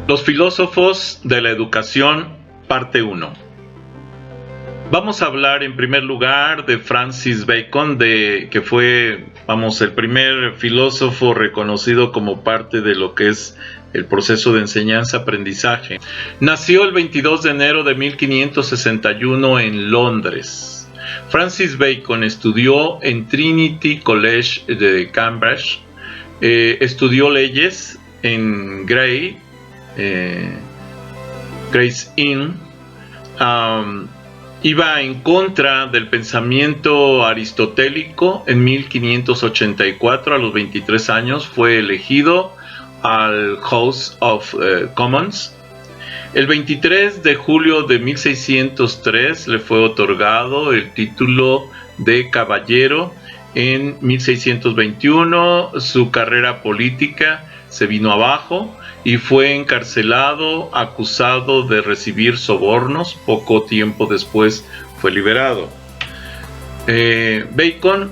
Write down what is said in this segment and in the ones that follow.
Los filósofos de la educación, parte 1. Vamos a hablar en primer lugar de Francis Bacon, que fue, el primer filósofo reconocido como parte de lo que es el proceso de enseñanza-aprendizaje. Nació el 22 de enero de 1561 en Londres. Francis Bacon estudió en Trinity College de Cambridge, estudió leyes en Gray's Inn. Iba en contra del pensamiento aristotélico. En 1584, a los 23 años, fue elegido al House of Commons. El 23 de julio de 1603 le fue otorgado el título de caballero. En 1621 su carrera política se vino abajo y fue encarcelado, acusado de recibir sobornos. Poco tiempo después fue liberado. Bacon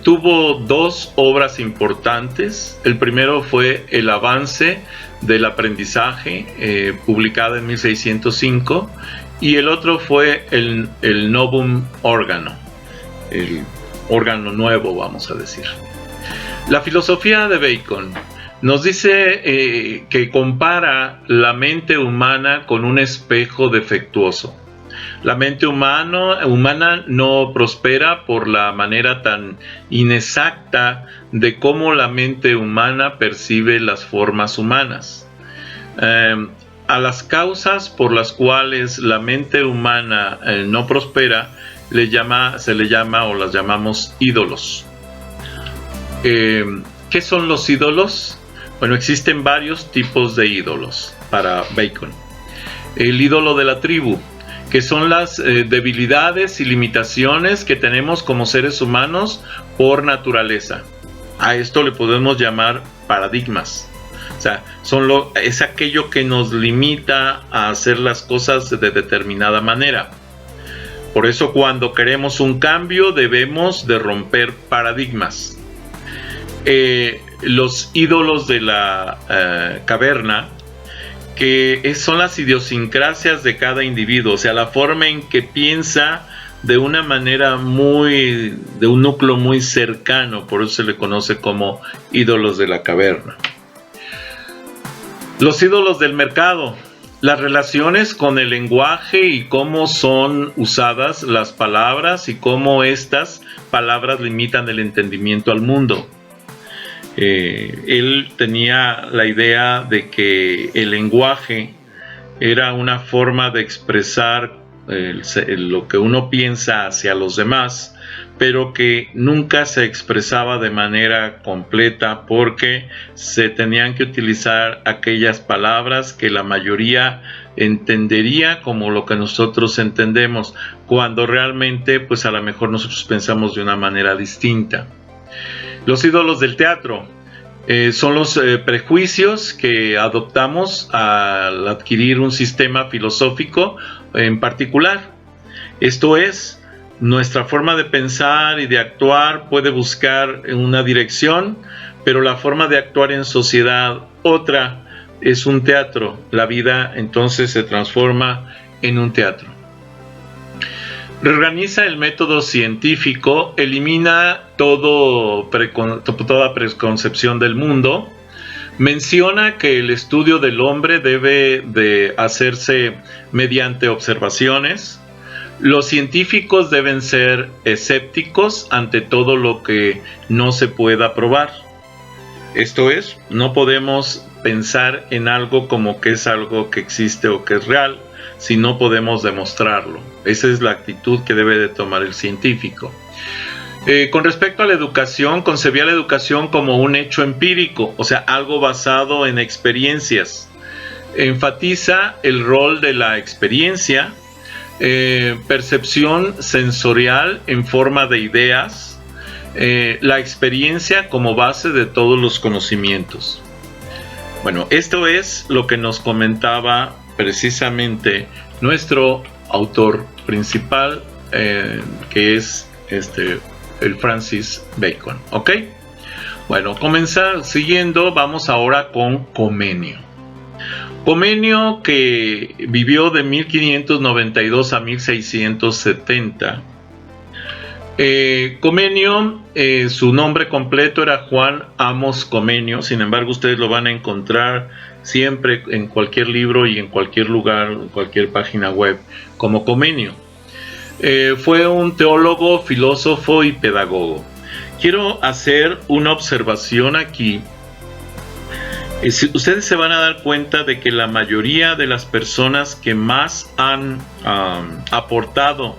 tuvo dos obras importantes. El primero fue El avance del aprendizaje, publicada en 1605, y el otro fue el Novum Organo, el órgano nuevo, vamos a decir. La filosofía de Bacon nos dice que compara la mente humana con un espejo defectuoso. La mente humana no prospera por la manera tan inexacta de cómo la mente humana percibe las formas humanas. A las causas por las cuales la mente humana no prospera se le llama o las llamamos ídolos. ¿Qué son los ídolos? Bueno, existen varios tipos de ídolos para Bacon. El ídolo de la tribu, que son las debilidades y limitaciones que tenemos como seres humanos por naturaleza. A esto le podemos llamar paradigmas. O sea, es aquello que nos limita a hacer las cosas de determinada manera. Por eso, cuando queremos un cambio, debemos de romper paradigmas. Los ídolos de la caverna, que son las idiosincrasias de cada individuo, o sea, la forma en que piensa de una manera de un núcleo muy cercano, por eso se le conoce como ídolos de la caverna. Los ídolos del mercado, las relaciones con el lenguaje y cómo son usadas las palabras y cómo estas palabras limitan el entendimiento al mundo. Él tenía la idea de que el lenguaje era una forma de expresar lo que uno piensa hacia los demás, pero que nunca se expresaba de manera completa porque se tenían que utilizar aquellas palabras que la mayoría entendería como lo que nosotros entendemos, cuando realmente pues a lo mejor nosotros pensamos de una manera distinta. Los ídolos del teatro son los prejuicios que adoptamos al adquirir un sistema filosófico en particular. Esto es, nuestra forma de pensar y de actuar puede buscar una dirección, pero la forma de actuar en sociedad otra. Es un teatro. La vida entonces se transforma en un teatro. Reorganiza el método científico, elimina toda preconcepción del mundo, menciona que el estudio del hombre debe de hacerse mediante observaciones. Los científicos deben ser escépticos ante todo lo que no se pueda probar. Esto es, no podemos pensar en algo como que es algo que existe o que es real, si no podemos demostrarlo. Esa es la actitud que debe de tomar el científico. Con respecto a la educación, concebía la educación como un hecho empírico, o sea, algo basado en experiencias. Enfatiza el rol de la experiencia, percepción sensorial en forma de ideas, la experiencia como base de todos los conocimientos. Bueno, esto es lo que nos comentaba precisamente nuestro autor principal, que es el Francis Bacon. ¿Ok? Bueno, siguiendo, vamos ahora con Comenio. Comenio, que vivió de 1592 a 1670. Comenio, su nombre completo era Juan Amos Comenio. Sin embargo, ustedes lo van a encontrar siempre en cualquier libro y en cualquier lugar, en cualquier página web, como Comenio. Fue un teólogo, filósofo y pedagogo. Quiero hacer una observación aquí. Ustedes se van a dar cuenta de que la mayoría de las personas que más han aportado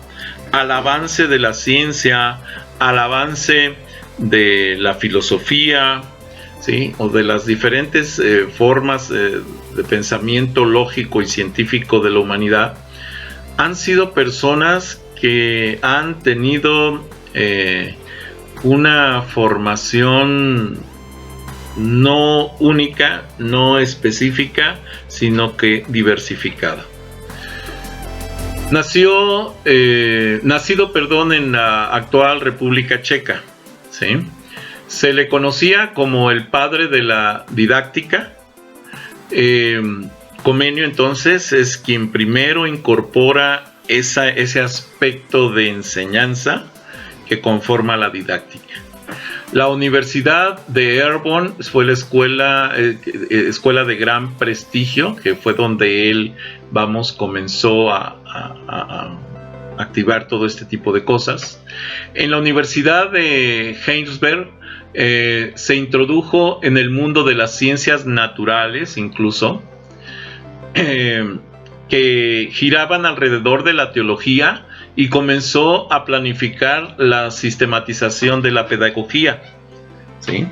al avance de la ciencia, al avance de la filosofía, ¿sí?, o de las diferentes formas de pensamiento lógico y científico de la humanidad, han sido personas que han tenido una formación no única, no específica, sino que diversificada. Nacido en la actual República Checa, ¿sí? Se le conocía como el padre de la didáctica. Comenio, entonces, es quien primero incorpora ese aspecto de enseñanza que conforma la didáctica. La Universidad de Erebor fue la escuela de gran prestigio, que fue donde él, comenzó a activar todo este tipo de cosas. En la Universidad de Heidelberg se introdujo en el mundo de las ciencias naturales, incluso, que giraban alrededor de la teología, y comenzó a planificar la sistematización de la pedagogía, ¿sí?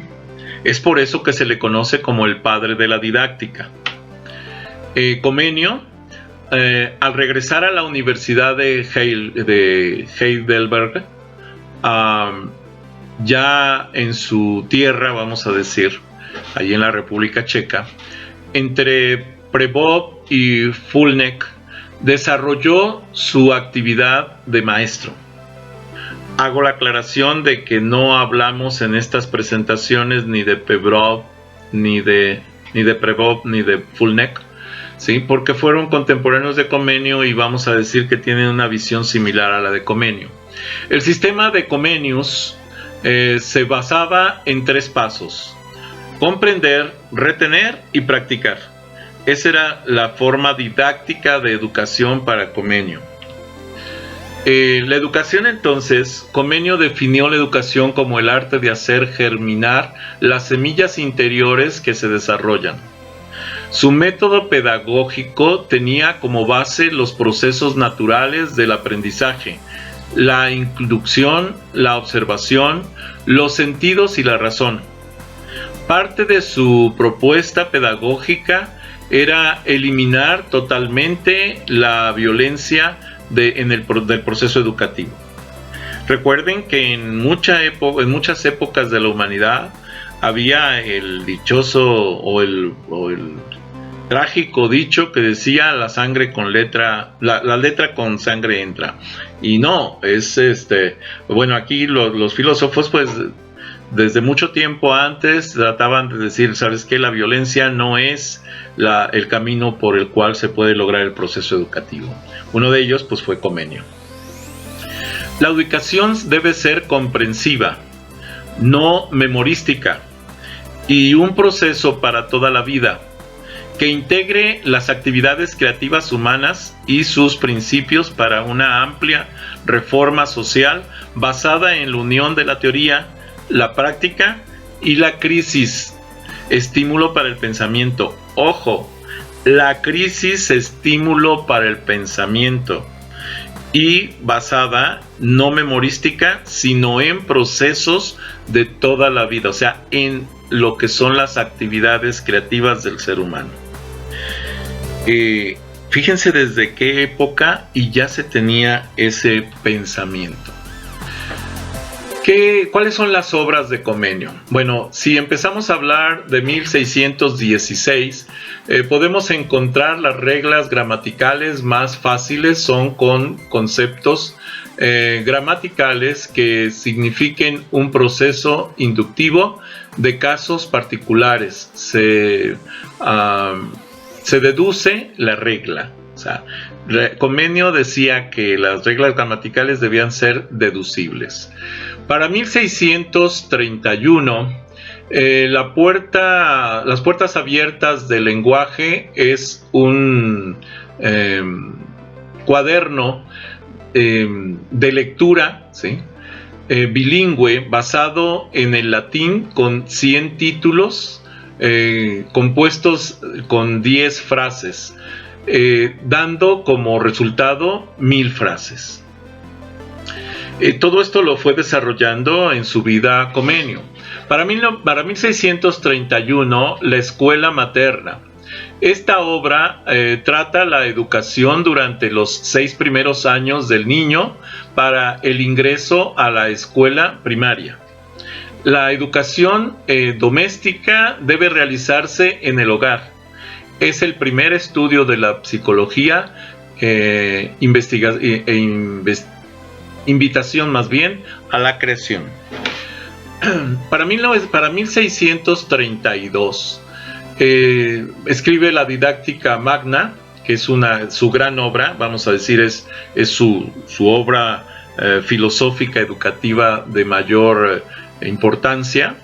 Es por eso que se le conoce como el padre de la didáctica. Comenio, al regresar a la Universidad de Heidelberg, ya en su tierra, vamos a decir, allí en la República Checa, entre Prerov y Fulnek, desarrolló su actividad de maestro. Hago la aclaración de que no hablamos en estas presentaciones ni de Prerov, ni de Prerov, ni de Fulnek, ¿sí?, porque fueron contemporáneos de Comenio y vamos a decir que tienen una visión similar a la de Comenio. El sistema de Comenius se basaba en 3 pasos: comprender, retener y practicar. Esa era la forma didáctica de educación para Comenio. La educación, entonces, Comenio definió la educación como el arte de hacer germinar las semillas interiores que se desarrollan. Su método pedagógico tenía como base los procesos naturales del aprendizaje, la inducción, la observación, los sentidos y la razón. Parte de su propuesta pedagógica era eliminar totalmente la violencia del proceso educativo. Recuerden que en muchas épocas de la humanidad había el dichoso o el trágico dicho que decía: la letra con sangre entra. Y no, es aquí los filósofos, pues, desde mucho tiempo antes trataban de decir, ¿sabes qué? La violencia no es el camino por el cual se puede lograr el proceso educativo. Uno de ellos, pues, fue Comenio. La educación debe ser comprensiva, no memorística, y un proceso para toda la vida, que integre las actividades creativas humanas y sus principios para una amplia reforma social basada en la unión de la teoría, la práctica y la crisis. Estímulo para el pensamiento. Ojo, la crisis, estímulo para el pensamiento. Y basada, no memorística, sino en procesos de toda la vida, o sea, en lo que son las actividades creativas del ser humano. Fíjense desde qué época y ya se tenía ese pensamiento. ¿Cuáles son las obras de Comenio? Bueno, si empezamos a hablar de 1616, podemos encontrar las reglas gramaticales más fáciles, son con conceptos gramaticales que signifiquen un proceso inductivo de casos particulares. se deduce la regla. O sea, Comenio decía que las reglas gramaticales debían ser deducibles. Para 1631, las puertas abiertas del lenguaje es un cuaderno de lectura, ¿sí? Bilingüe basado en el latín con 100 títulos compuestos con 10 frases, dando como resultado 1000 frases. Todo esto lo fue desarrollando en su vida Comenio. Para 1631, la escuela materna. Esta obra trata la educación durante los 6 primeros años del niño para el ingreso a la escuela primaria. La educación doméstica debe realizarse en el hogar. Es el primer estudio de la psicología, invitación más bien a la creación. Para 1632 escribe la Didáctica Magna, que es su gran obra, vamos a decir, es su obra filosófica educativa de mayor importancia.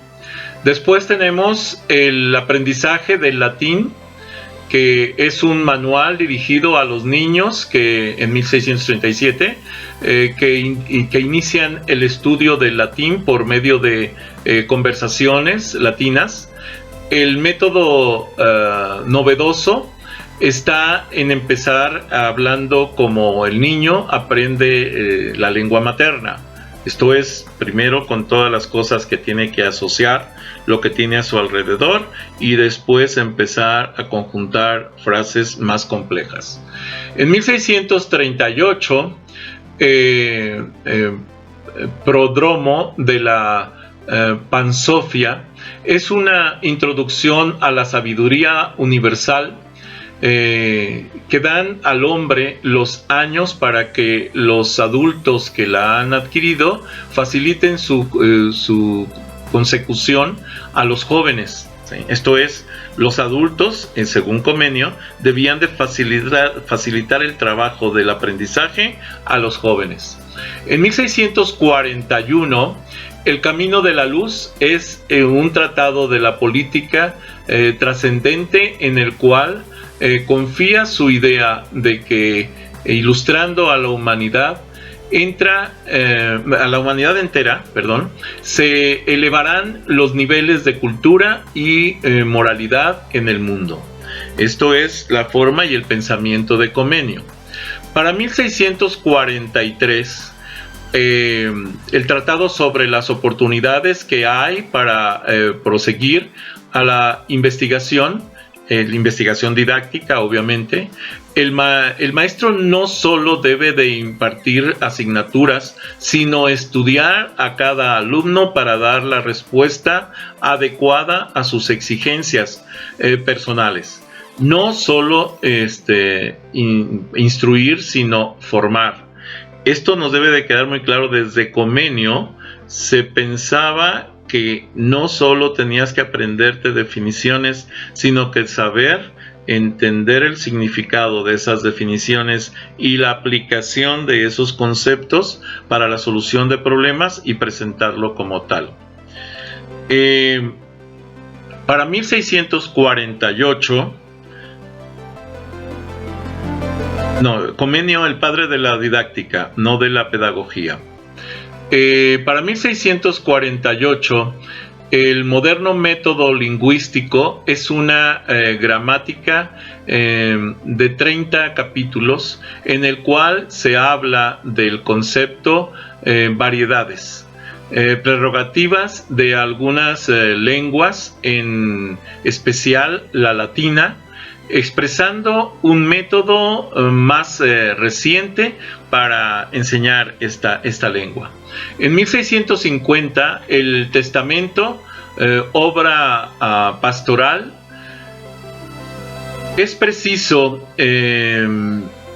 Después tenemos el aprendizaje del latín, que es un manual dirigido a los niños que en 1637 que inician el estudio del latín por medio de conversaciones latinas. El método novedoso está en empezar hablando como el niño aprende la lengua materna. Esto es, primero con todas las cosas que tiene que asociar, lo que tiene a su alrededor, y después empezar a conjuntar frases más complejas. En 1638, Prodromo de la Pansofia es una introducción a la sabiduría universal que dan al hombre los años para que los adultos que la han adquirido faciliten su consecución a los jóvenes, ¿sí? Esto es, los adultos, según Comenio, debían de facilitar el trabajo del aprendizaje a los jóvenes. En 1641, El Camino de la Luz es un tratado de la política trascendente en el cual confía su idea de que, ilustrando a la humanidad entera, se elevarán los niveles de cultura y moralidad en el mundo. Esto es la forma y el pensamiento de Comenio. Para 1643, el tratado sobre las oportunidades que hay para proseguir a la investigación didáctica, obviamente. El maestro no solo debe de impartir asignaturas, sino estudiar a cada alumno para dar la respuesta adecuada a sus exigencias personales. No solo instruir, sino formar. Esto nos debe de quedar muy claro. Desde Comenio se pensaba que no solo tenías que aprenderte definiciones, sino que saber entender el significado de esas definiciones y la aplicación de esos conceptos para la solución de problemas y presentarlo como tal. Para 1648, Comenio, el padre de la didáctica, no de la pedagogía. Para 1648, el moderno método lingüístico es una gramática de 30 capítulos en el cual se habla del concepto variedades, prerrogativas de algunas lenguas, en especial la latina, expresando un método más reciente para enseñar esta lengua. En 1650, el Testamento, obra pastoral, es preciso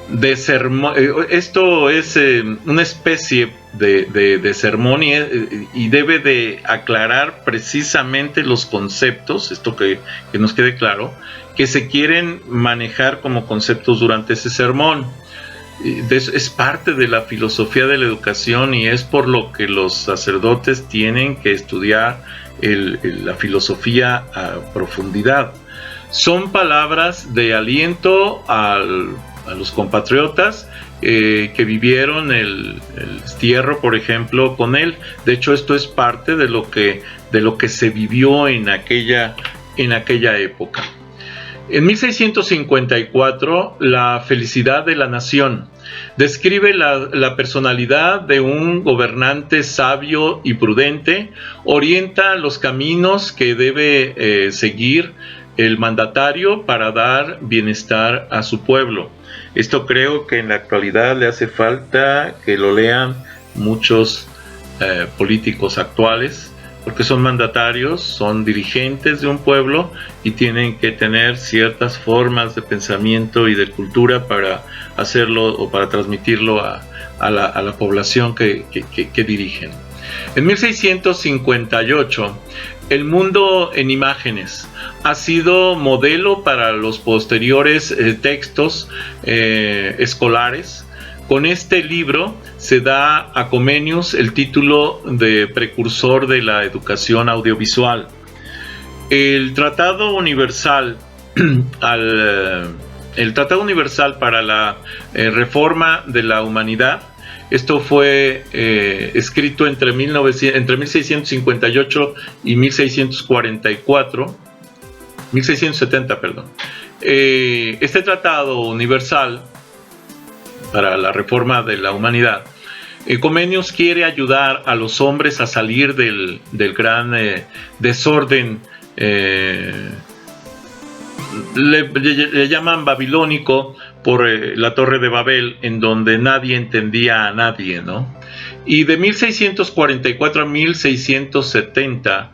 de sermón. Esto es una especie de sermón y debe de aclarar precisamente los conceptos, esto que nos quede claro, que se quieren manejar como conceptos durante ese sermón. Es parte de la filosofía de la educación y es por lo que los sacerdotes tienen que estudiar la filosofía a profundidad. Son palabras de aliento a los compatriotas que vivieron el destierro, por ejemplo, con él. De hecho, esto es parte de lo que se vivió en aquella época. En 1654, La felicidad de la nación describe la personalidad de un gobernante sabio y prudente, orienta los caminos que debe seguir el mandatario para dar bienestar a su pueblo. Esto creo que en la actualidad le hace falta que lo lean muchos políticos actuales, porque son mandatarios, son dirigentes de un pueblo y tienen que tener ciertas formas de pensamiento y de cultura para hacerlo o para transmitirlo a la población que dirigen. En 1658, El mundo en imágenes ha sido modelo para los posteriores textos escolares. Con este libro se da a Comenius el título de precursor de la educación audiovisual. El Tratado Universal para la Reforma de la Humanidad, esto fue escrito entre 1658 y 1670, perdón. Este Tratado Universal para la Reforma de la Humanidad, Comenius quiere ayudar a los hombres a salir del gran desorden, le llaman babilónico por la Torre de Babel, en donde nadie entendía a nadie, ¿no? Y de 1644 a 1670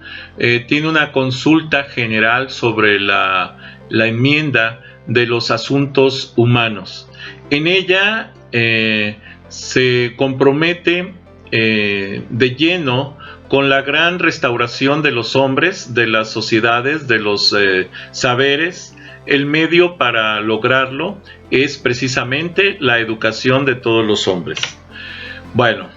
tiene una consulta general sobre la enmienda de los asuntos humanos. En ella se compromete de lleno con la gran restauración de los hombres, de las sociedades, de los saberes. El medio para lograrlo es precisamente la educación de todos los hombres. Bueno,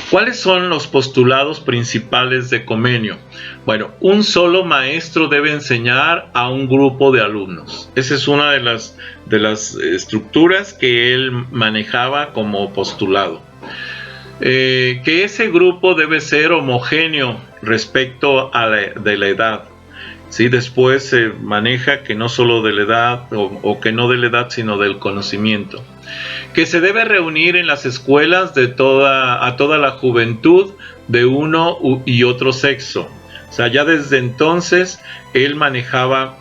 ¿cuáles son los postulados principales de Comenio? Bueno, un solo maestro debe enseñar a un grupo de alumnos. Esa es una de las estructuras que él manejaba como postulado. Que ese grupo debe ser homogéneo respecto de la edad. ¿Sí? Después se maneja que no solo de la edad, o que no de la edad, sino del conocimiento. Que se debe reunir en las escuelas a toda la juventud de uno y otro sexo. O sea, ya desde entonces él manejaba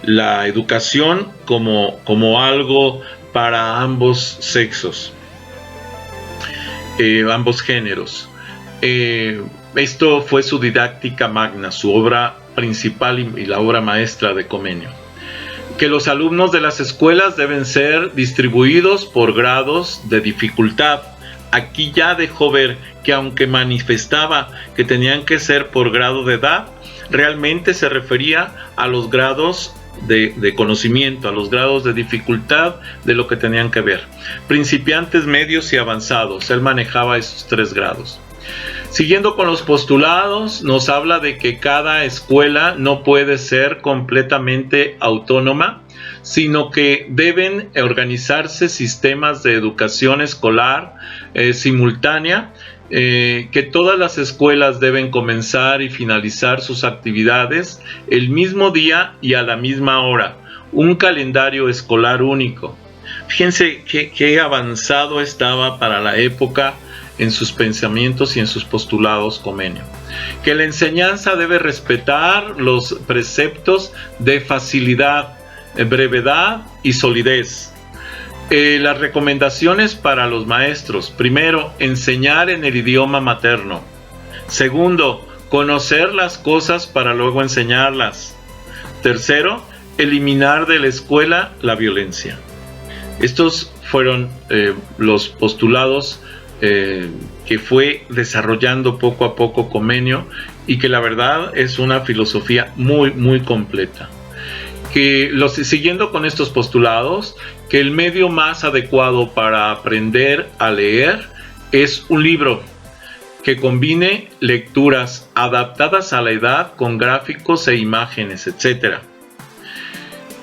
la educación como algo para ambos sexos, ambos géneros. Esto fue su didáctica magna, su obra principal y la obra maestra de Comenio. Que los alumnos de las escuelas deben ser distribuidos por grados de dificultad. Aquí ya dejó ver que aunque manifestaba que tenían que ser por grado de edad, realmente se refería a los grados de conocimiento, a los grados de dificultad de lo que tenían que ver. Principiantes, medios y avanzados. Él manejaba esos 3 grados. Siguiendo con los postulados, nos habla de que cada escuela no puede ser completamente autónoma, sino que deben organizarse sistemas de educación escolar simultánea, que todas las escuelas deben comenzar y finalizar sus actividades el mismo día y a la misma hora, un calendario escolar único. Fíjense qué avanzado estaba para la época en sus pensamientos y en sus postulados Comenio. Que la enseñanza debe respetar los preceptos de facilidad, brevedad y solidez. Las recomendaciones para los maestros: primero, enseñar en el idioma materno. Segundo, conocer las cosas para luego enseñarlas. Tercero, eliminar de la escuela la violencia. Estos fueron los postulados que fue desarrollando poco a poco Comenio, y que la verdad es una filosofía muy completa. Siguiendo con estos postulados, que el medio más adecuado para aprender a leer es un libro que combine lecturas adaptadas a la edad con gráficos e imágenes, etc.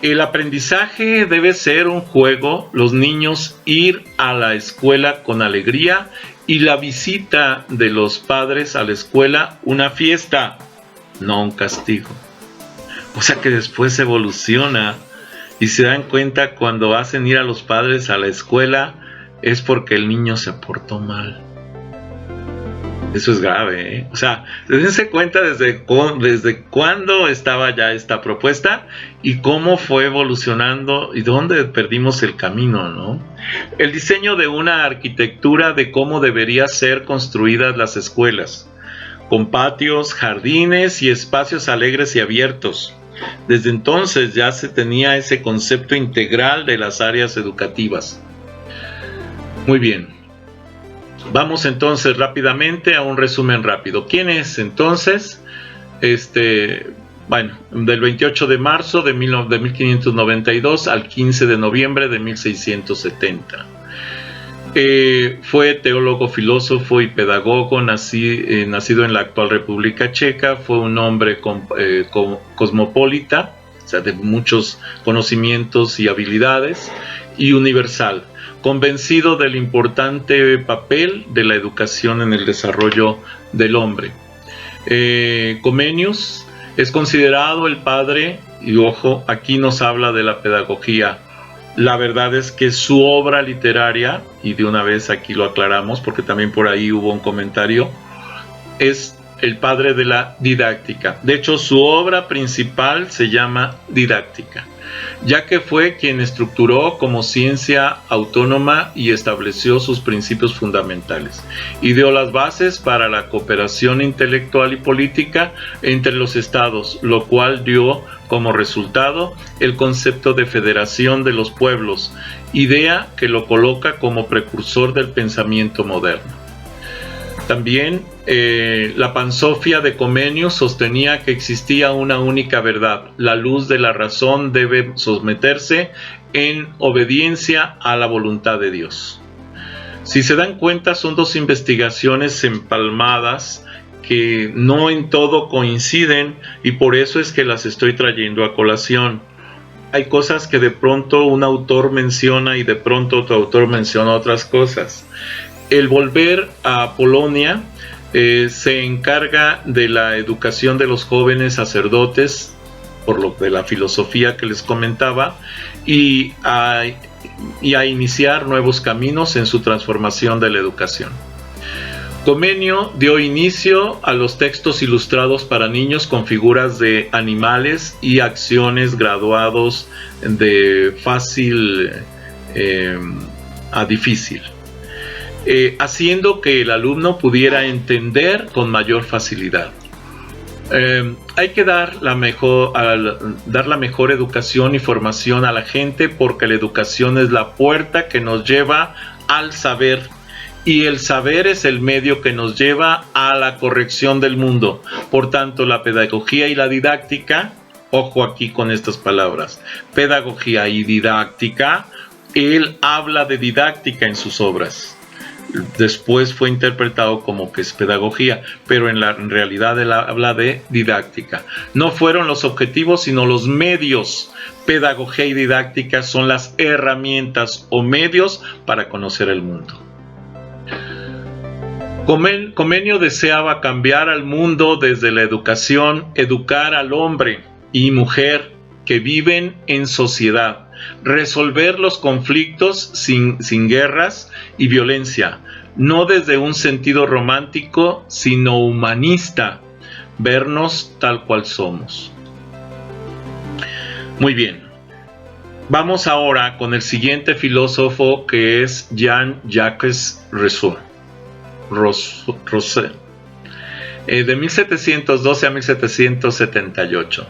El aprendizaje debe ser un juego, los niños ir a la escuela con alegría y la visita de los padres a la escuela una fiesta, no un castigo. O sea que después evoluciona y se dan cuenta cuando hacen ir a los padres a la escuela es porque el niño se portó mal. Eso es grave, ¿eh? O sea, dense cuenta desde cuándo estaba ya esta propuesta y cómo fue evolucionando y dónde perdimos el camino, ¿no? El diseño de una arquitectura de cómo deberían ser construidas las escuelas, con patios, jardines y espacios alegres y abiertos. Desde entonces ya se tenía ese concepto integral de las áreas educativas. Muy bien. Vamos entonces rápidamente a un resumen rápido. ¿Quién es entonces? Bueno, del 28 de marzo de 1592 al 15 de noviembre de 1670. Fue teólogo, filósofo y pedagogo, nacido en la actual República Checa. Fue un hombre cosmopolita, o sea, de muchos conocimientos y habilidades, y universal, convencido del importante papel de la educación en el desarrollo del hombre. Comenius es considerado el padre, y ojo, aquí nos habla de la pedagogía. La verdad es que su obra literaria, y de una vez aquí lo aclaramos porque también por ahí hubo un comentario, es el padre de la didáctica. De hecho, su obra principal se llama Didáctica, ya que fue quien estructuró como ciencia autónoma y estableció sus principios fundamentales. Ideó las bases para la cooperación intelectual y política entre los estados, lo cual dio como resultado el concepto de federación de los pueblos, idea que lo coloca como precursor del pensamiento moderno. También la pansofia de Comenius sostenía que existía una única verdad: la luz de la razón debe someterse en obediencia a la voluntad de Dios. Si se dan cuenta, son dos investigaciones empalmadas que no en todo coinciden, y por eso es que las estoy trayendo a colación. Hay cosas que de pronto un autor menciona y de pronto otro autor menciona otras cosas. El volver a Polonia se encarga de la educación de los jóvenes sacerdotes, por lo de la filosofía que les comentaba, y a iniciar nuevos caminos en su transformación de la educación. Comenio dio inicio a los textos ilustrados para niños con figuras de animales y acciones graduados de fácil a difícil, haciendo que el alumno pudiera entender con mayor facilidad. Hay que dar la mejor educación y formación a la gente, porque la educación es la puerta que nos lleva al saber, y el saber es el medio que nos lleva a la corrección del mundo. Por tanto, la pedagogía y la didáctica, ojo aquí con estas palabras, pedagogía y didáctica, él habla de didáctica en sus obras. Después fue interpretado como que es pedagogía, pero en realidad él habla de didáctica. No fueron los objetivos, sino los medios. Pedagogía y didáctica son las herramientas o medios para conocer el mundo. Comenio deseaba cambiar al mundo desde la educación, educar al hombre y mujer que viven en sociedad, resolver los conflictos sin guerras y violencia, no desde un sentido romántico, sino humanista, vernos tal cual somos. Muy bien, vamos ahora con el siguiente filósofo, que es Jean-Jacques Rousseau, de 1712 a 1778.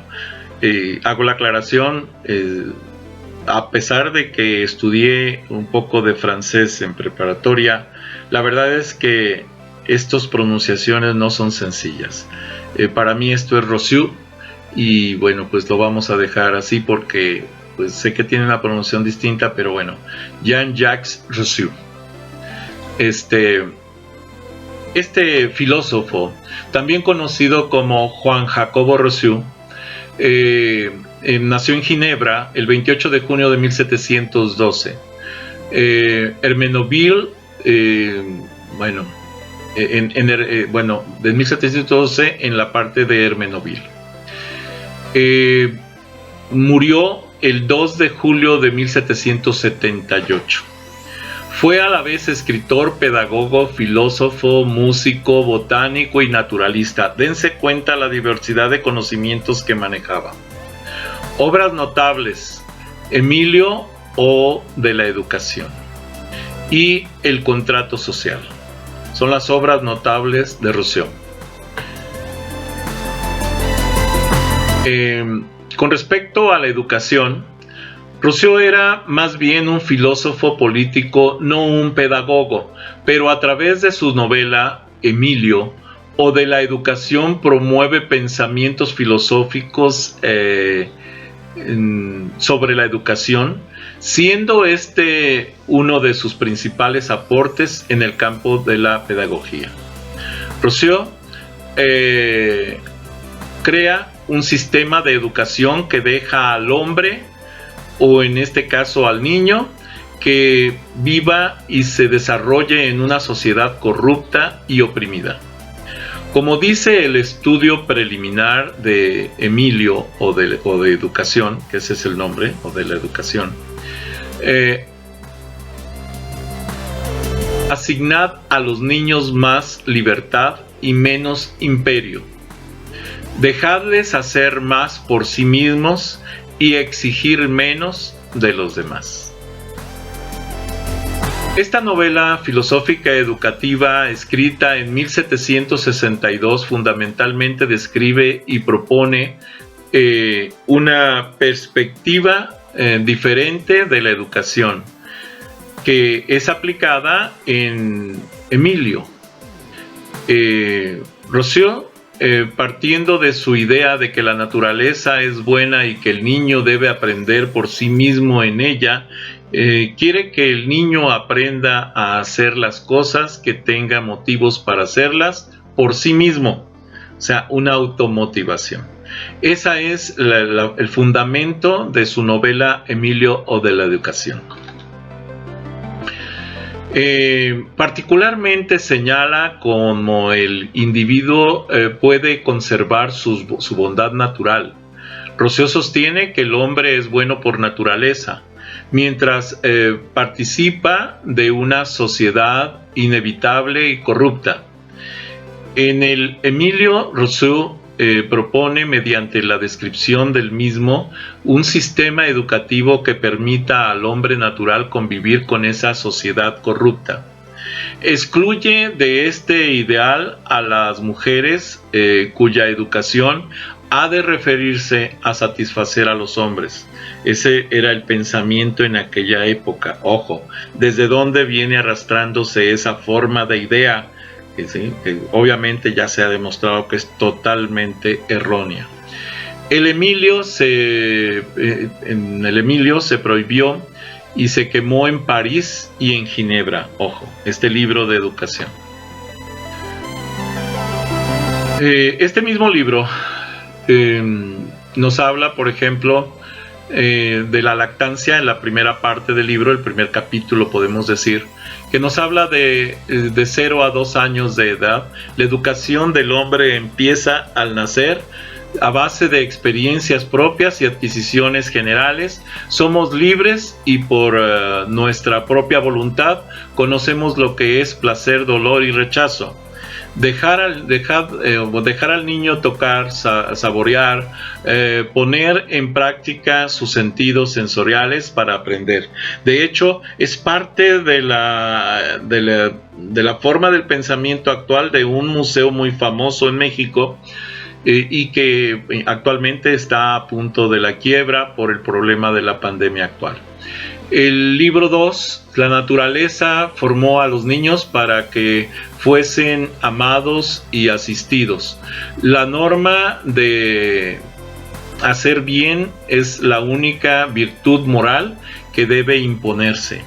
Hago la aclaración, a pesar de que estudié un poco de francés en preparatoria, la verdad es que estas pronunciaciones no son sencillas. Para mí esto es Rousseau, y bueno, pues lo vamos a dejar así porque pues sé que tiene una pronunciación distinta, pero bueno, Jean-Jacques Rousseau. Este filósofo, también conocido como Juan Jacobo Rousseau, nació en Ginebra el 28 de junio de 1712. Hermenonville, de 1712 en la parte de Hermenonville. Murió el 2 de julio de 1778. Fue a la vez escritor, pedagogo, filósofo, músico, botánico y naturalista. Dense cuenta la diversidad de conocimientos que manejaba. Obras notables: Emilio o de la educación y El contrato social. Son las obras notables de Rousseau. Con respecto a la educación, Rousseau era más bien un filósofo político, no un pedagogo, pero a través de su novela Emilio o de la educación promueve pensamientos filosóficos sobre la educación, siendo este uno de sus principales aportes en el campo de la pedagogía. Rousseau crea un sistema de educación que deja al hombre, o en este caso al niño, que viva y se desarrolle en una sociedad corrupta y oprimida. Como dice el estudio preliminar de Emilio o de educación, que ese es el nombre, o de la educación, asignad a los niños más libertad y menos imperio. Dejadles hacer más por sí mismos y exigir menos de los demás. Esta novela filosófica educativa, escrita en 1762, fundamentalmente describe y propone una perspectiva diferente de la educación, que es aplicada en Emilio. Rousseau, partiendo de su idea de que la naturaleza es buena y que el niño debe aprender por sí mismo en ella, quiere que el niño aprenda a hacer las cosas, que tenga motivos para hacerlas por sí mismo, o sea, una automotivación. Ese es el fundamento de su novela Emilio o de la educación. Particularmente señala cómo el individuo puede conservar su bondad natural. Rousseau sostiene que el hombre es bueno por naturaleza, mientras participa de una sociedad inevitable y corrupta. En el Emilio, Rousseau propone, mediante la descripción del mismo, un sistema educativo que permita al hombre natural convivir con esa sociedad corrupta. Excluye de este ideal a las mujeres, cuya educación ha de referirse a satisfacer a los hombres. Ese era el pensamiento en aquella época. Ojo, desde dónde viene arrastrándose esa forma de idea, que obviamente ya se ha demostrado que es totalmente errónea. En el Emilio se prohibió y se quemó en París y en Ginebra. Ojo, este libro de educación. Este mismo libro nos habla, por ejemplo, de la lactancia en la primera parte del libro, el primer capítulo, podemos decir, que nos habla de 0 a 2 años de edad. La educación del hombre empieza al nacer a base de experiencias propias y adquisiciones generales. Somos libres y por nuestra propia voluntad conocemos lo que es placer, dolor y rechazo. Dejar al niño tocar, saborear, poner en práctica sus sentidos sensoriales para aprender. De hecho, es parte de la forma del pensamiento actual de un museo muy famoso en México, y que actualmente está a punto de la quiebra por el problema de la pandemia actual. El libro 2, la naturaleza formó a los niños para que fuesen amados y asistidos. La norma de hacer bien es la única virtud moral que debe imponerse.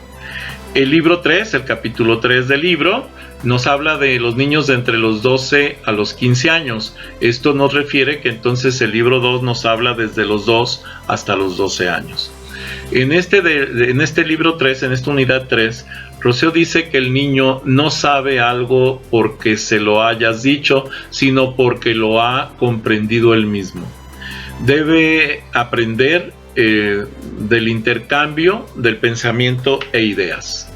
El libro 3, el capítulo 3 del libro, nos habla de los niños de entre los 12 a los 15 años. Esto nos refiere que entonces el libro 2 nos habla desde los 2 hasta los 12 años. En este libro 3, en esta unidad 3, Rousseau dice que el niño no sabe algo porque se lo hayas dicho, sino porque lo ha comprendido él mismo. Debe aprender del intercambio del pensamiento e ideas.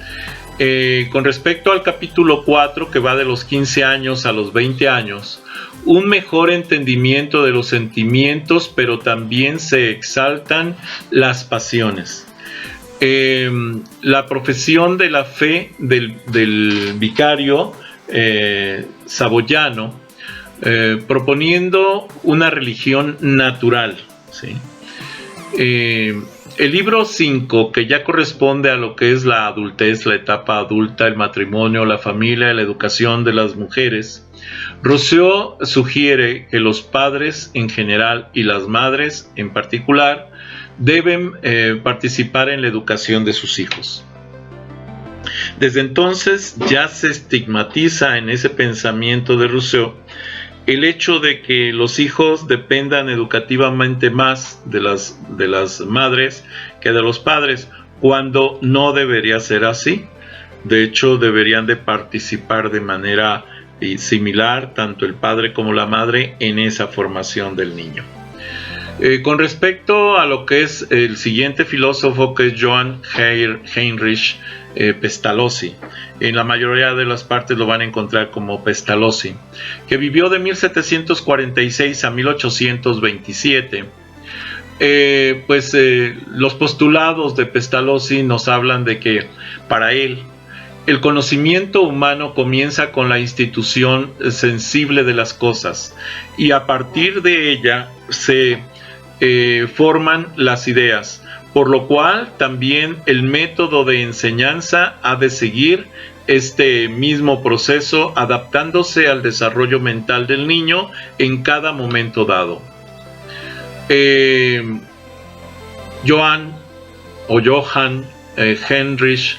Con respecto al capítulo 4, que va de los 15 años a los 20 años, un mejor entendimiento de los sentimientos, pero también se exaltan las pasiones. La profesión de la fe del vicario saboyano, proponiendo una religión natural, ¿sí? El libro 5, que ya corresponde a lo que es la adultez, la etapa adulta, el matrimonio, la familia, la educación de las mujeres, Rousseau sugiere que los padres en general y las madres en particular deben participar en la educación de sus hijos. Desde entonces ya se estigmatiza en ese pensamiento de Rousseau el hecho de que los hijos dependan educativamente más de las madres que de los padres, cuando no debería ser así. De hecho, deberían de participar de manera similar tanto el padre como la madre en esa formación del niño. Con respecto a lo que es el siguiente filósofo, que es Johann Heinrich Pestalozzi, en la mayoría de las partes lo van a encontrar como Pestalozzi, que vivió de 1746 a 1827. Los postulados de Pestalozzi nos hablan de que para él el conocimiento humano comienza con la institución sensible de las cosas, y a partir de ella se forman las ideas, por lo cual también el método de enseñanza ha de seguir este mismo proceso, adaptándose al desarrollo mental del niño en cada momento dado. Johann Heinrich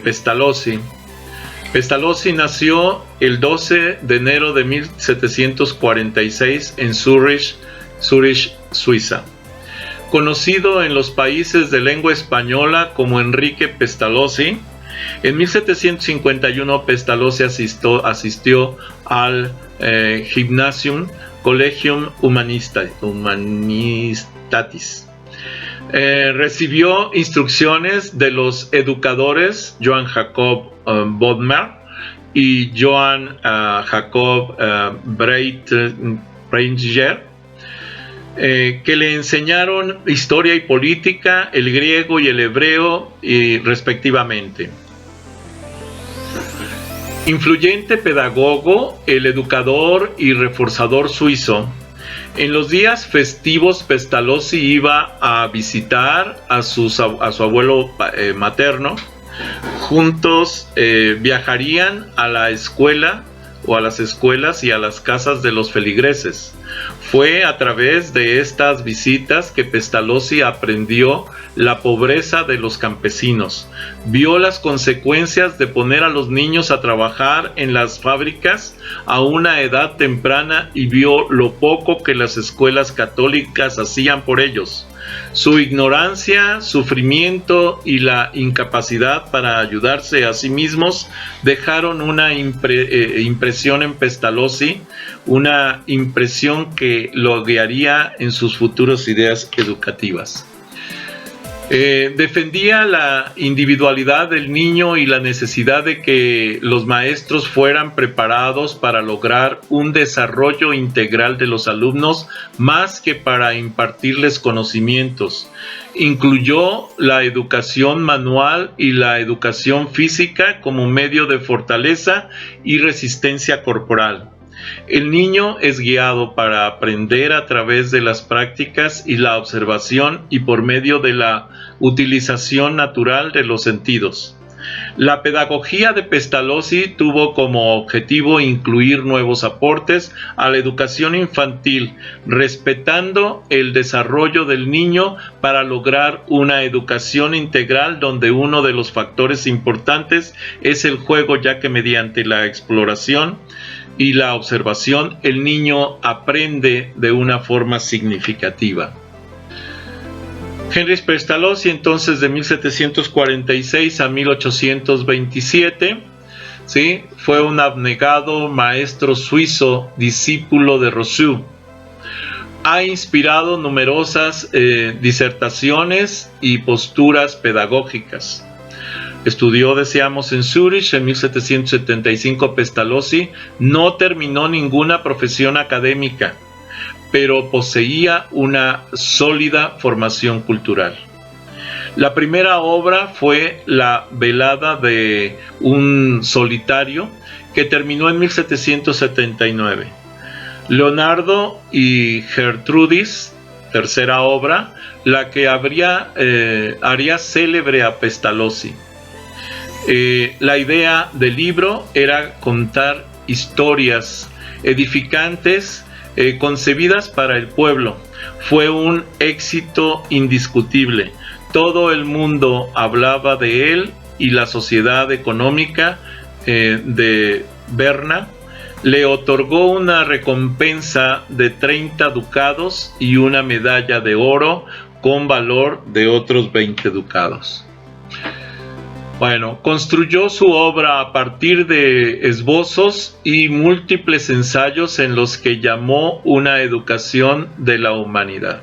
Pestalozzi. Pestalozzi nació el 12 de enero de 1746 en Zurich, Suiza. Conocido en los países de lengua española como Enrique Pestalozzi, en 1751 Pestalozzi asistió al Gymnasium Collegium Humanitatis. Recibió instrucciones de los educadores Johann Jacob Bodmer y Johann Jacob Breitinger, que le enseñaron historia y política, el griego y el hebreo, respectivamente. Influyente pedagogo, el educador y reforzador suizo, en los días festivos Pestalozzi iba a visitar a su abuelo materno. Juntos viajarían a la escuela o a las escuelas y a las casas de los feligreses. Fue a través de estas visitas que Pestalozzi aprendió la pobreza de los campesinos, vio las consecuencias de poner a los niños a trabajar en las fábricas a una edad temprana y vio lo poco que las escuelas católicas hacían por ellos. Su ignorancia, sufrimiento y la incapacidad para ayudarse a sí mismos dejaron una impresión en Pestalozzi, una impresión que lo guiaría en sus futuras ideas educativas. Defendía la individualidad del niño y la necesidad de que los maestros fueran preparados para lograr un desarrollo integral de los alumnos más que para impartirles conocimientos. Incluyó la educación manual y la educación física como medio de fortaleza y resistencia corporal. El niño es guiado para aprender a través de las prácticas y la observación y por medio de la utilización natural de los sentidos. La pedagogía de Pestalozzi tuvo como objetivo incluir nuevos aportes a la educación infantil, respetando el desarrollo del niño para lograr una educación integral donde uno de los factores importantes es el juego, ya que mediante la exploración y la observación el niño aprende de una forma significativa. Henryk Pestalozzi, entonces, de 1746 a 1827, ¿sí?, fue un abnegado maestro suizo, discípulo de Rousseau. Ha inspirado numerosas disertaciones y posturas pedagógicas. Estudió, decíamos, en Zúrich en 1775. Pestalozzi no terminó ninguna profesión académica, pero poseía una sólida formación cultural. La primera obra fue La velada de un solitario, que terminó en 1779. Leonardo y Gertrudis, tercera obra, la que haría célebre a Pestalozzi. La idea del libro era contar historias edificantes concebidas para el pueblo. Fue un éxito indiscutible. Todo el mundo hablaba de él y la Sociedad Económica de Berna le otorgó una recompensa de 30 ducados y una medalla de oro con valor de otros 20 ducados. Bueno, construyó su obra a partir de esbozos y múltiples ensayos en los que llamó una educación de la humanidad.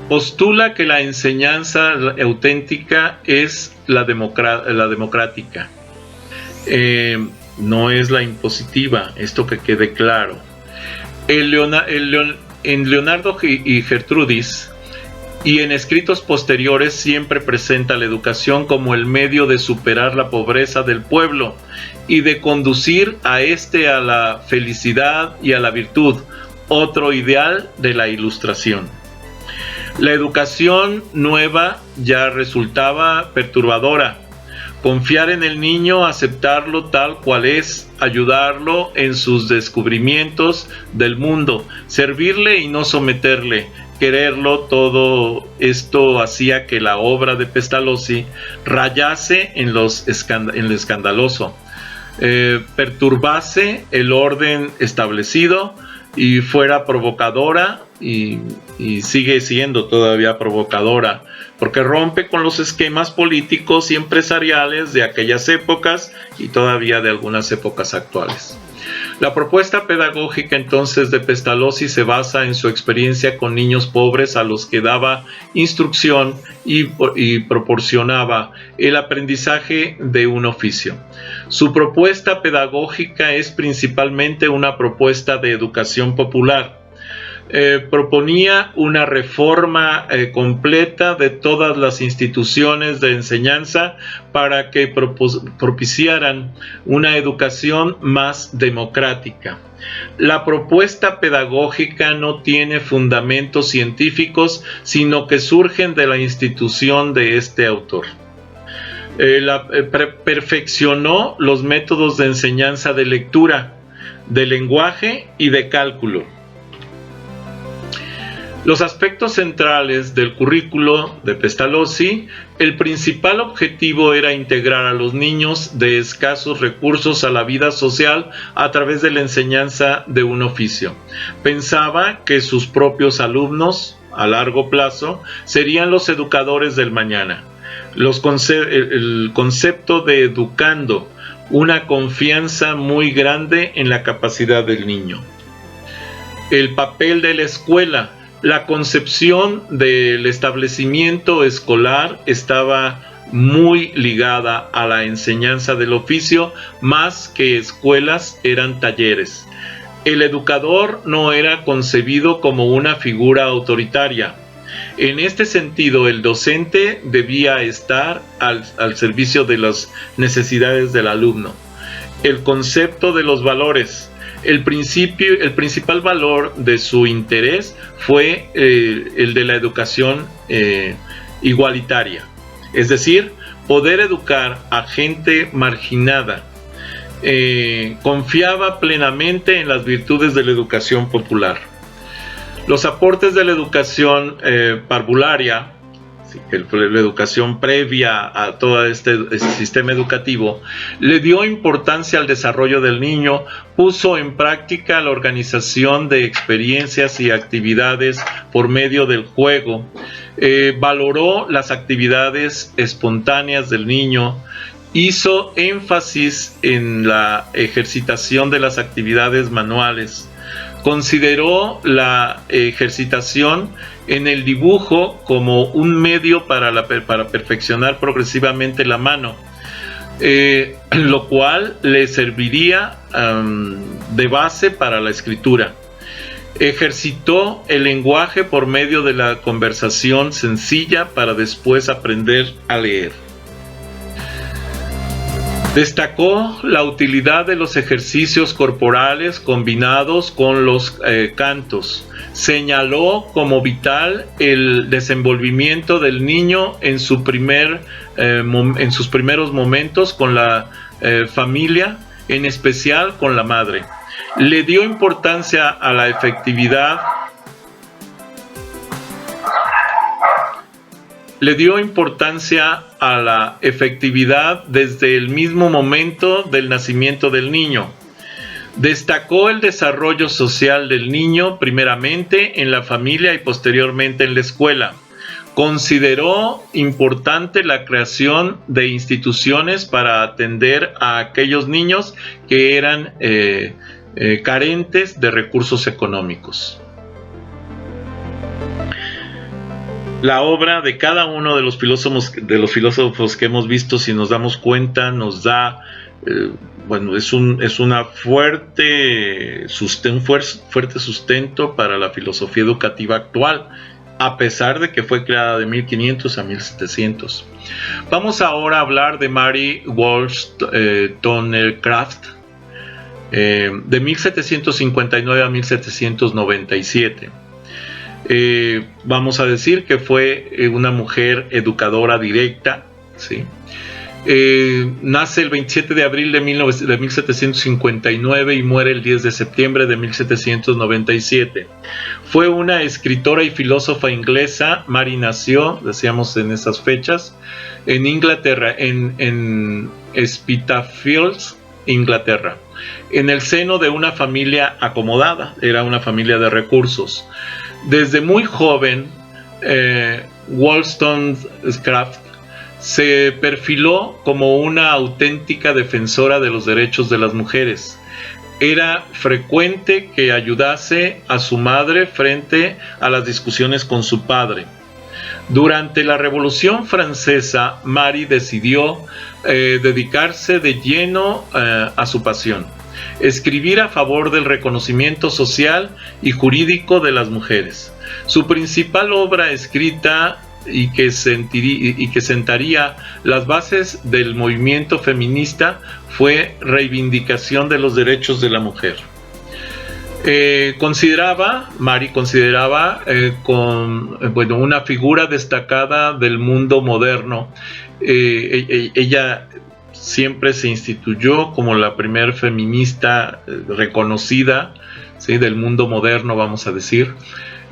Postula que la enseñanza auténtica es la democrática, no es la impositiva, esto que quede claro. En Leonardo y Gertrudis y en escritos posteriores siempre presenta la educación como el medio de superar la pobreza del pueblo y de conducir a la felicidad y a la virtud, otro ideal de la Ilustración. La educación nueva ya resultaba perturbadora. Confiar en el niño, aceptarlo tal cual es, ayudarlo en sus descubrimientos del mundo, servirle y no someterle, quererlo, todo esto hacía que la obra de Pestalozzi rayase en lo escandaloso, perturbase el orden establecido y fuera provocadora y sigue siendo todavía provocadora, porque rompe con los esquemas políticos y empresariales de aquellas épocas y todavía de algunas épocas actuales. La propuesta pedagógica entonces de Pestalozzi se basa en su experiencia con niños pobres a los que daba instrucción y proporcionaba el aprendizaje de un oficio. Su propuesta pedagógica es principalmente una propuesta de educación popular. Proponía una reforma completa de todas las instituciones de enseñanza para que propiciaran una educación más democrática. La propuesta pedagógica no tiene fundamentos científicos, sino que surgen de la institución de este autor. Perfeccionó los métodos de enseñanza de lectura, de lenguaje y de cálculo. Los aspectos centrales del currículo de Pestalozzi: el principal objetivo era integrar a los niños de escasos recursos a la vida social a través de la enseñanza de un oficio. Pensaba que sus propios alumnos, a largo plazo, serían los educadores del mañana. El concepto de educando, una confianza muy grande en la capacidad del niño. El papel de la escuela. La concepción del establecimiento escolar estaba muy ligada a la enseñanza del oficio, más que escuelas, eran talleres. El educador no era concebido como una figura autoritaria. En este sentido, el docente debía estar al servicio de las necesidades del alumno. El concepto de los valores. el principal valor de su interés fue el de la educación igualitaria, es decir, poder educar a gente marginada. Confiaba plenamente en las virtudes de la educación popular. Los aportes de la educación parvularia, la educación previa a todo este sistema educativo, le dio importancia al desarrollo del niño, puso en práctica la organización de experiencias y actividades por medio del juego, valoró las actividades espontáneas del niño, hizo énfasis en la ejercitación de las actividades manuales, consideró la ejercitación en el dibujo como un medio para perfeccionar progresivamente la mano, lo cual le serviría de base para la escritura. Ejercitó el lenguaje por medio de la conversación sencilla para después aprender a leer. Destacó la utilidad de los ejercicios corporales combinados con los cantos. Señaló como vital el desenvolvimiento del niño en sus primeros momentos con la familia, en especial con la madre. Le dio importancia a la efectividad. Le dio importancia a la efectividad desde el mismo momento del nacimiento del niño. Destacó el desarrollo social del niño primeramente en la familia y posteriormente en la escuela. Consideró importante la creación de instituciones para atender a aquellos niños que eran carentes de recursos económicos. La obra de cada uno de los filósofos que hemos visto, si nos damos cuenta, nos da, es un fuerte sustento para la filosofía educativa actual, a pesar de que fue creada de 1500 a 1700. Vamos ahora a hablar de Mary Wollstonecraft, de 1759 a 1797. Vamos a decir que fue una mujer educadora directa, ¿sí? Nace el 27 de abril de 1759 y muere el 10 de septiembre de 1797. Fue una escritora y filósofa inglesa. Mary nació, decíamos en esas fechas, en Inglaterra, en Spitalfields, Inglaterra, en el seno de una familia acomodada. Era una familia de recursos. Desde muy joven, Wollstonecraft se perfiló como una auténtica defensora de los derechos de las mujeres. Era frecuente que ayudase a su madre frente a las discusiones con su padre. Durante la Revolución Francesa, Mary decidió dedicarse de lleno a su pasión: escribir a favor del reconocimiento social y jurídico de las mujeres. Su principal obra escrita y que sentaría las bases del movimiento feminista fue Reivindicación de los Derechos de la Mujer. Mary consideraba una figura destacada del mundo moderno. Ella siempre se instituyó como la primer feminista reconocida, ¿sí?, del mundo moderno, vamos a decir,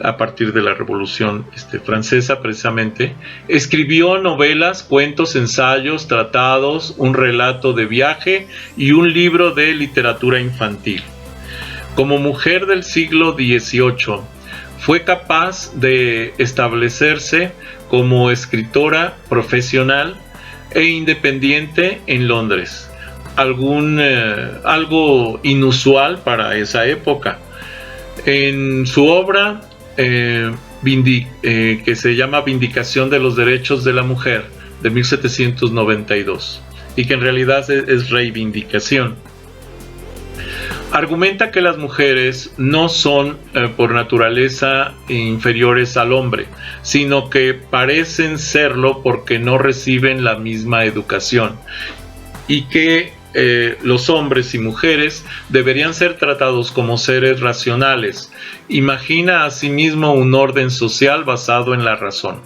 a partir de la Revolución Francesa precisamente. Escribió novelas, cuentos, ensayos, tratados, un relato de viaje y un libro de literatura infantil. Como mujer del siglo XVIII, fue capaz de establecerse como escritora profesional e independiente en Londres, algo inusual para esa época. En su obra que se llama Vindicación de los Derechos de la Mujer, de 1792, y que en realidad es reivindicación, argumenta que las mujeres no son por naturaleza inferiores al hombre, sino que parecen serlo porque no reciben la misma educación, y que los hombres y mujeres deberían ser tratados como seres racionales. Imagina asimismo un orden social basado en la razón.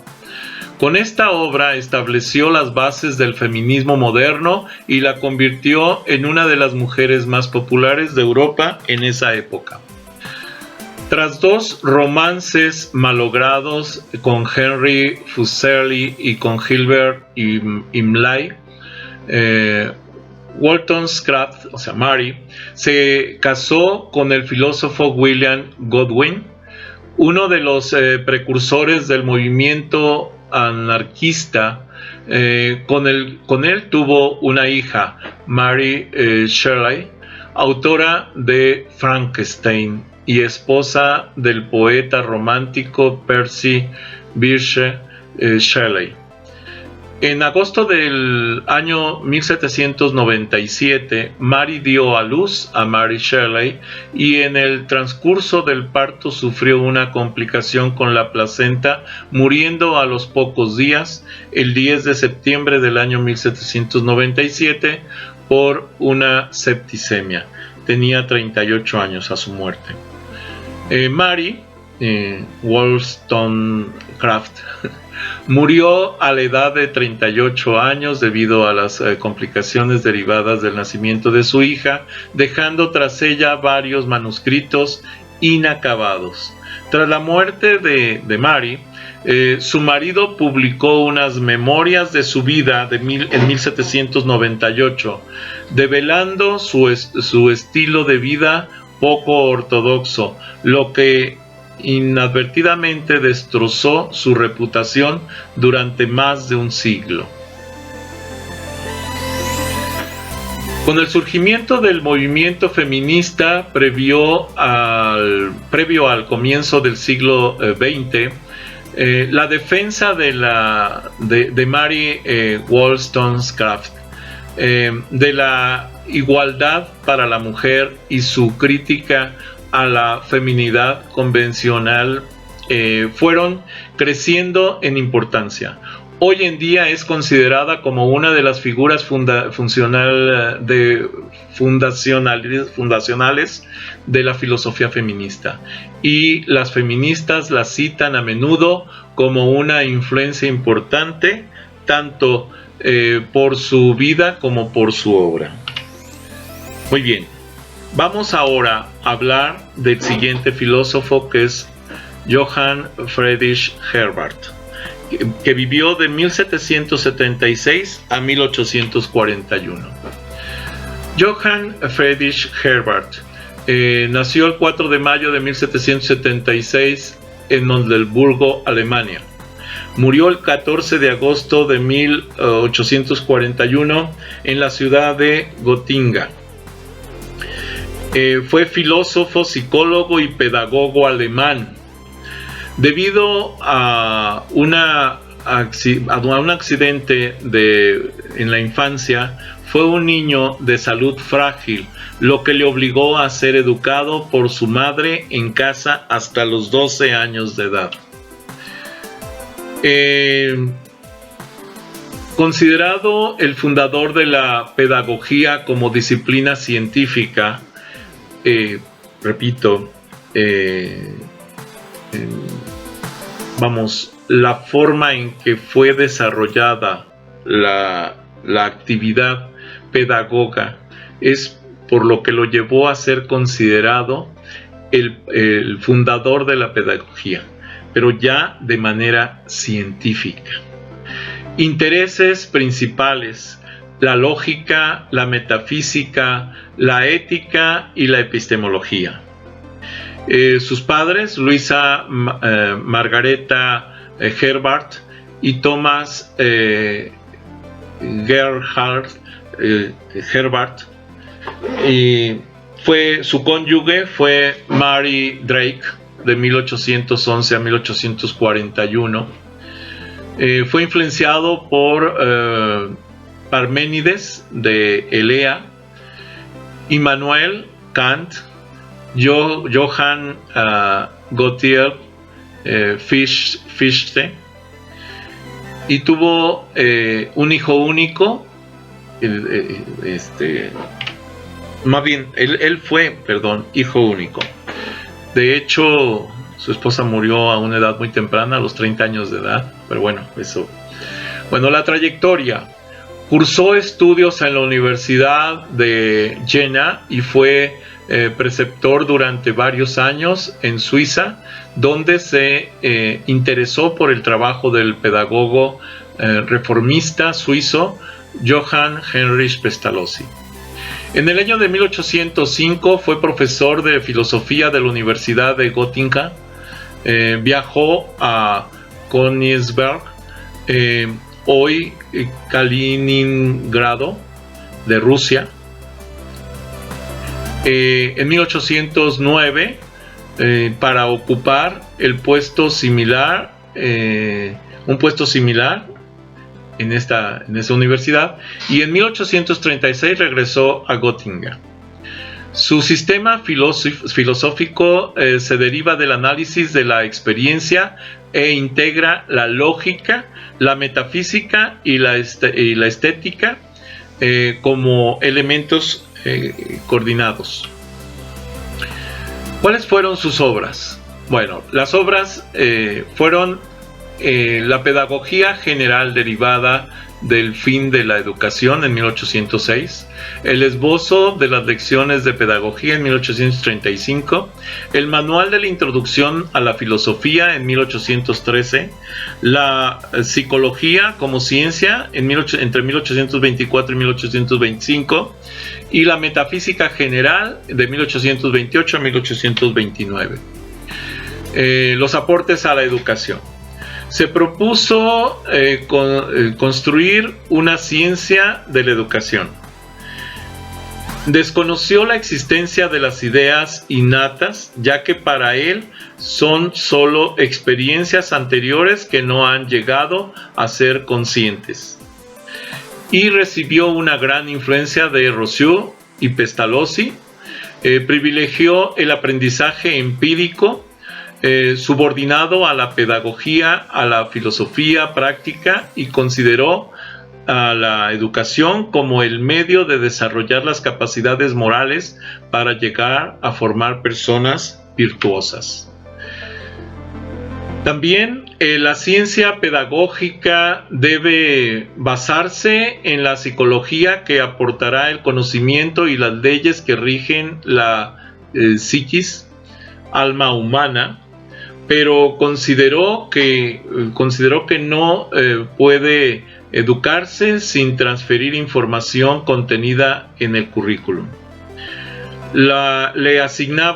Con esta obra estableció las bases del feminismo moderno y la convirtió en una de las mujeres más populares de Europa en esa época. Tras dos romances malogrados con Henry Fuseli y con Gilbert Imlay, Wollstonecraft, o sea, Mary, se casó con el filósofo William Godwin, uno de los precursores del movimiento anarquista. Con él tuvo una hija, Mary Shelley, autora de Frankenstein y esposa del poeta romántico Percy Bysshe Shelley. En agosto del año 1797, Mary dio a luz a Mary Shelley y en el transcurso del parto sufrió una complicación con la placenta, muriendo a los pocos días, el 10 de septiembre del año 1797, por una septicemia. Tenía 38 años a su muerte. Mary Wollstonecraft murió a la edad de 38 años debido a las complicaciones derivadas del nacimiento de su hija, dejando tras ella varios manuscritos inacabados. Tras la muerte de Mary, su marido publicó unas memorias de su vida en 1798, develando su estilo de vida poco ortodoxo, lo que inadvertidamente destrozó su reputación durante más de un siglo. Con el surgimiento del movimiento feminista previo al comienzo del siglo XX, la defensa de Mary Wollstonecraft de la igualdad para la mujer y su crítica a la feminidad convencional fueron creciendo en importancia. Hoy en día es considerada como una de las figuras fundacionales de la filosofía feminista, y las feministas la citan a menudo como una influencia importante tanto por su vida como por su obra. Muy bien. Vamos ahora a hablar del siguiente filósofo, que es Johann Friedrich Herbart, que vivió de 1776 a 1841. Johann Friedrich Herbart nació el 4 de mayo de 1776 en Magdeburgo, Alemania. Murió el 14 de agosto de 1841 en la ciudad de Gotinga. Fue filósofo, psicólogo y pedagogo alemán. Debido a un accidente en la infancia, fue un niño de salud frágil, lo que le obligó a ser educado por su madre en casa hasta los 12 años de edad. Considerado el fundador de la pedagogía como disciplina científica, la forma en que fue desarrollada la actividad pedagoga es por lo que lo llevó a ser considerado el fundador de la pedagogía, pero ya de manera científica. Intereses principales: la lógica, la metafísica, la ética y la epistemología. Sus padres, Luisa Margareta Herbart y Thomas Gerhard Herbart, y su cónyuge fue Mary Drake, de 1811 a 1841. Fue influenciado por Parménides de Elea, Immanuel Kant, Johann Gottlieb Fichte, y tuvo un hijo único, más bien, él fue, hijo único. De hecho, su esposa murió a una edad muy temprana, a los 30 años de edad, pero bueno, eso. Bueno, la trayectoria. Cursó estudios en la Universidad de Jena y fue preceptor durante varios años en Suiza, donde se interesó por el trabajo del pedagogo reformista suizo Johann Heinrich Pestalozzi. En el año de 1805 fue profesor de filosofía de la Universidad de Göttingen. Viajó a Königsberg, hoy Kaliningrado, de Rusia. En 1809, para ocupar un puesto similar en esa universidad, y en 1836 regresó a Göttingen. Su sistema filosófico se deriva del análisis de la experiencia e integra la lógica, la metafísica y la estética como elementos coordinados. ¿Cuáles fueron sus obras? Bueno, las obras fueron la pedagogía general derivada del fin de la educación en 1806, el esbozo de las lecciones de pedagogía en 1835, el manual de la introducción a la filosofía en 1813, la psicología como ciencia entre 1824 y 1825 y la metafísica general de 1828 a 1829. Los aportes a la educación. Se propuso construir una ciencia de la educación. Desconoció la existencia de las ideas innatas, ya que para él son solo experiencias anteriores que no han llegado a ser conscientes. Y recibió una gran influencia de Rousseau y Pestalozzi. Privilegió el aprendizaje empírico, subordinado a la pedagogía, a la filosofía práctica, y consideró a la educación como el medio de desarrollar las capacidades morales para llegar a formar personas virtuosas. También la ciencia pedagógica debe basarse en la psicología, que aportará el conocimiento y las leyes que rigen la psiquis, alma humana, pero consideró que no puede educarse sin transferir información contenida en el currículum. Le asigna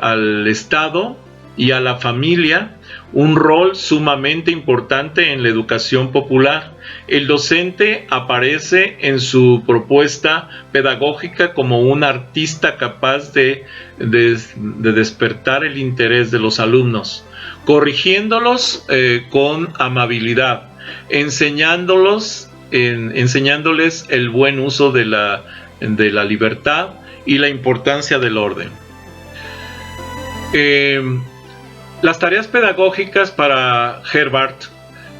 al Estado y a la familia un rol sumamente importante en la educación popular. El docente aparece en su propuesta pedagógica como un artista capaz de despertar el interés de los alumnos, corrigiéndolos con amabilidad, enseñándoles el buen uso de la libertad y la importancia del orden. Las tareas pedagógicas para Herbart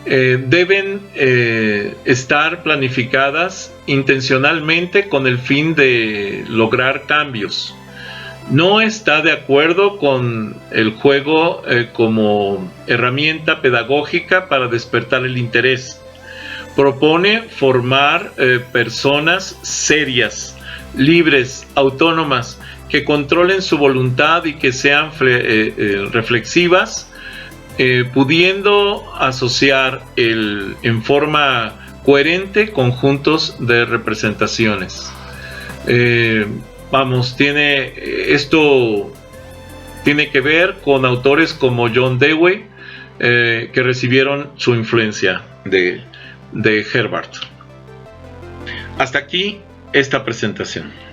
deben estar planificadas intencionalmente con el fin de lograr cambios. No está de acuerdo con el juego como herramienta pedagógica para despertar el interés. Propone formar personas serias, libres, autónomas, que controlen su voluntad y que sean reflexivas, pudiendo asociar en forma coherente conjuntos de representaciones. Esto tiene que ver con autores como John Dewey, que recibieron su influencia de Herbart. Hasta aquí esta presentación.